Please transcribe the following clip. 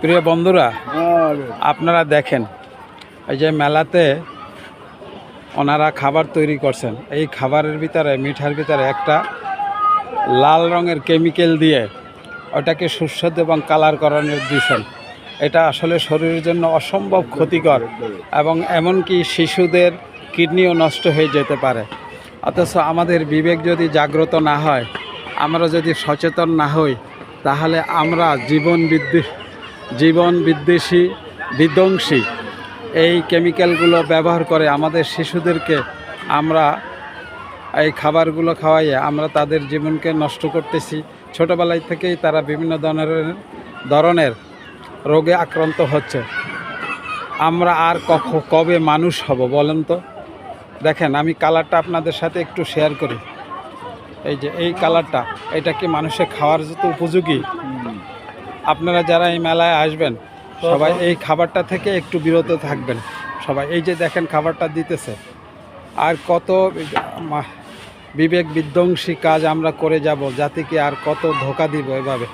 প্রিয় বন্ধুরা, আপনারা দেখেন এই যে মেলাতে ওনারা খাবার তৈরি করছেন। এই খাবারের ভিতরে, মিঠার ভিতরে একটা লাল রঙের কেমিক্যাল দিয়ে ওটাকে সুস্বাদু এবং কালার করানোর দিয়েছেন। এটা আসলে শরীরের জন্য অসম্ভব ক্ষতিকর এবং এমনকি শিশুদের কিডনিও নষ্ট হয়ে যেতে পারে। অথচ আমাদের বিবেক যদি জাগ্রত না হয়, আমরা যদি সচেতন না হই, তাহলে আমরা জীবন বিধ্বংসী এই কেমিক্যালগুলো ব্যবহার করে আমাদের শিশুদেরকে আমরা এই খাবারগুলো খাওয়াইয়ে আমরা তাদের জীবনকে নষ্ট করতেছি। ছোটোবেলায় থেকেই তারা বিভিন্ন ধরনের রোগে আক্রান্ত হচ্ছে। আমরা আর কবে মানুষ হব বলেন তো? দেখেন, আমি কালারটা আপনাদের সাথে একটু শেয়ার করি। এই যে এই কালারটা, এটা কি মানুষের খাওয়ার যত উপযোগী? আপনারা যারা এই মেলায় আসবেন সবাই এই খাবারটা থেকে একটু বিরত থাকবেন। সবাই এই যে দেখেন খাবারটা দিতেছে, আর কত বিবেক বিধ্বংসী কাজ আমরা করে যাব, জাতিকে আর কত ধোঁকা দিব এভাবে।